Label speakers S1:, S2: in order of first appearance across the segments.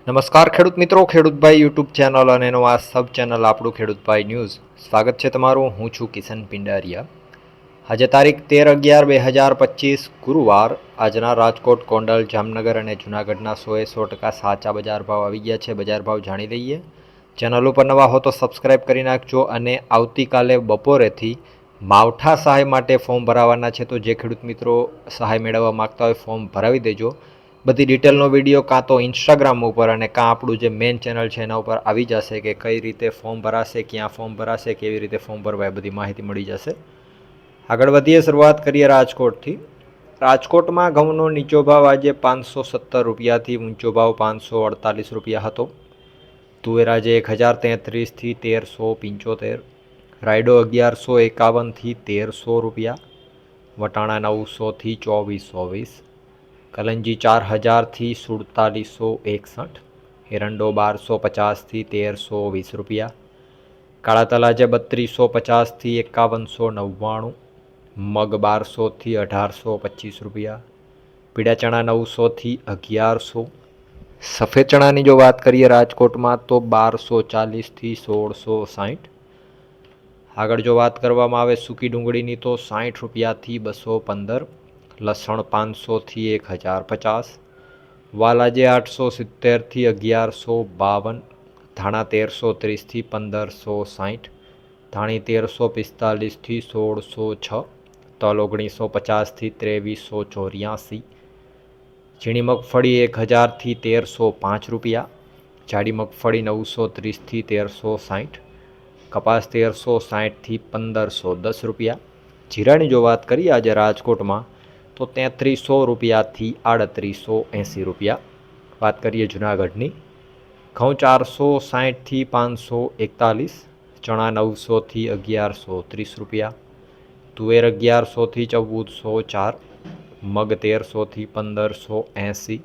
S1: નમસ્કાર ખેડૂત મિત્રો, ખેડૂતભાઈ યુટ્યુબ ચેનલ અને એનો આ સબ ચેનલ આપણું ખેડૂતભાઈ ન્યૂઝ. સ્વાગત છે તમારું. હું છું કિશન પિંડારિયા. આજે તારીખ 13/11/2025 ગુરુવાર. આજના રાજકોટ, ગોંડલ, જામનગર અને જૂનાગઢના 100% સાચા બજાર ભાવ આવી ગયા છે. બજાર ભાવ જાણી લઈએ. ચેનલ ઉપર નવા હો તો સબસ્ક્રાઈબ કરી નાખજો. અને આવતીકાલે બપોરેથી માવઠા સહાય માટે ફોર્મ ભરાવાના છે, તો જે ખેડૂત મિત્રો સહાય મેળવવા માગતા હોય ફોર્મ ભરાવી દેજો. બધી ડિટેલનો વિડીયો કાં તો ઇન્સ્ટાગ્રામ ઉપર અને કાં આપણું જે મેઇન ચેનલ છે એના ઉપર આવી જશે કે કઈ રીતે ફોર્મ ભરાશે, ક્યાં ફોર્મ ભરાશે, કેવી રીતે ફોર્મ ભરવાય, બધી માહિતી મળી જશે. આગળ વધીએ, શરૂઆત કરીએ રાજકોટથી. રાજકોટમાં ઘઉંનો નીચો ભાવ આજે 517 રૂપિયાથી ઊંચો ભાવ 548 રૂપિયા હતો. તુવેર આજે 1033થી 1375, રાયડો 1151થી 1300 રૂપિયા, વટાણા 900થી 2420, કલંજી 4000થી 4761, એરંડો 1250થી 1320 રૂપિયા, કાળા તલ આજે 3250થી 5199, મગ 1200થી 1825 રૂપિયા, પીળા ચણા 900થી 1100. સફેદ ચણાની જો વાત કરીએ રાજકોટમાં તો 1240થી 1660. આગળ જો વાત કરવામાં આવે સૂકી ડુંગળીની તો 60 રૂપિયાથી 215, લસણ 500થી 1050, વાલ આજે 870થી 1152, ધાણા 1330થી 1560, ધાણી 1345થી 1606, તલ 1950થી 2384, ઝીણી મગફળી 1000થી 1305 રૂપિયા, જાડી મગફળી 930થી 1360, કપાસ 1360થી 1510 રૂપિયા. જીરાની જો વાત કરીએ આજે રાજકોટમાં તો 3300 રૂપિયાથી 3880 રૂપિયા. વાત કરીએ જૂનાગઢની, ઘઉં 460થી 541, ચણા 900થી 1130 રૂપિયા, તુવેર 1100થી 1404, મગ 1300થી 1580,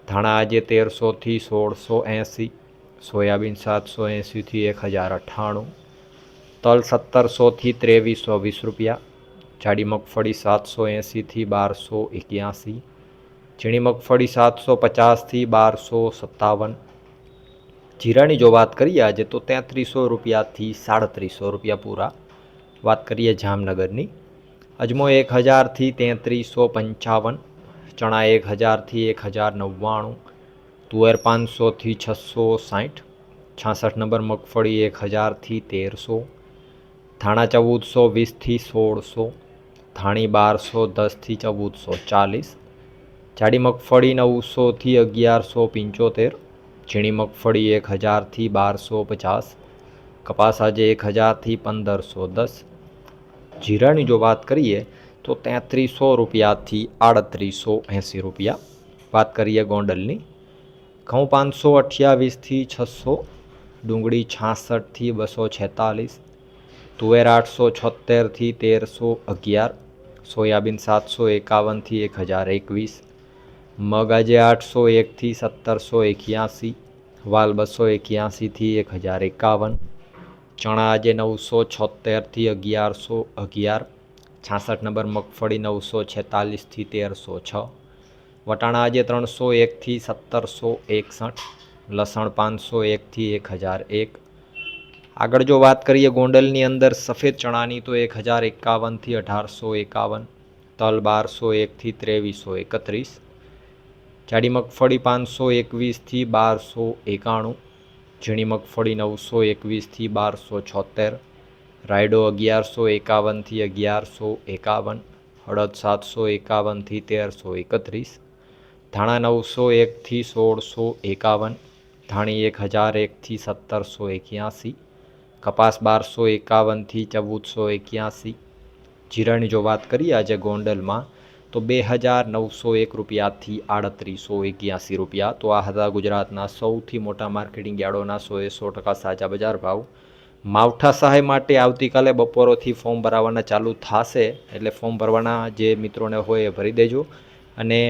S1: ધાણા આજે 1300થી 1680, સોયાબીન 780થી 1098, તલ 1700થી 2320 રૂપિયા, જાડી મગફળી 780થી 1281, ઝીણી મગફળી 750થી 1257. જીરાની જો વાત કરીએ આજે તો 3300 રૂપિયાથી 3700 રૂપિયા પૂરા. વાત કરીએ જામનગરની, અજમો 1000થી 3355, ચણા 1000થી 1099, તુવેર 500થી 660, 66 નંબર મગફળી 1000થી 1300, ધાણા 1420થી 1600, ધાણી 1210થી 1440, જાડી મગફળી 900થી 1175, ઝીણી મગફળી 1000થી 1250, કપાસ આજે 1000થી 1510. જીરાની જો વાત કરીએ તો 3300 રૂપિયાથી 3880 રૂપિયા. વાત કરીએ ગોંડલની, ઘઉં 528થી 600, ડુંગળી 66થી 246, તુવેર 876થી 1311, સોયાબીન 751થી 1021, મગ આજે 801થી 1781, વાલ 281થી 1051, ચણા આજે 976થી 1111, 66 નંબર મગફળી 946થી 1306, વટાણા આજે 301થી 1761, લસણ 501થી 1001. આગળ જો વાત કરીએ ગોંડલની અંદર સફેદ ચણાની તો 1051થી 1851, તલ 1201થી 2331, જાડી મગફળી 521થી 1291, ઝીણી મગફળી 921થી 1276, રાયડો 1151થી 1151, અડદ 751થી 1331, ધાણા 901થી 1651, ધાણી 1001થી 1781, કપાસ 1251થી 1481. જીરાની જો વાત કરીએ આજે ગોંડલમાં તો 2901 રૂપિયાથી 3881 રૂપિયા. તો આ હતા ગુજરાતના સૌથી મોટા માર્કેટિંગ યાર્ડોના 100% સાચા બજાર ભાવ. માવઠા સહાય માટે આવતીકાલે બપોરથી ફોર્મ ભરાવાના ચાલુ થશે, એટલે ફોર્મ ભરવાના જે મિત્રોને હોય એ ભરી દેજો. અને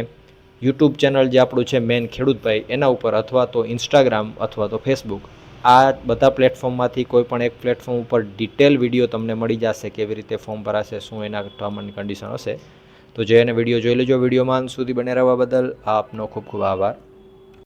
S1: યુટ્યુબ ચેનલ જે આપણું છે મેન ખેડૂતભાઈ, એના ઉપર અથવા તો ઇન્સ્ટાગ્રામ અથવા તો ફેસબુક, આ બધા પ્લેટફોર્મમાંથી કોઈ પણ એક પ્લેટફોર્મ ઉપર ડિટેલ વિડીયો તમને મળી જશે, કેવી રીતે ફોર્મ ભરાશે, શું એના ટર્મ એન્ડ કન્ડિશન હશે. તો જે એને વિડીયો જોઈ લેજો. વિડીયોમાં અંત સુધી બને રહેવા બદલ આપનો ખૂબ ખૂબ આભાર.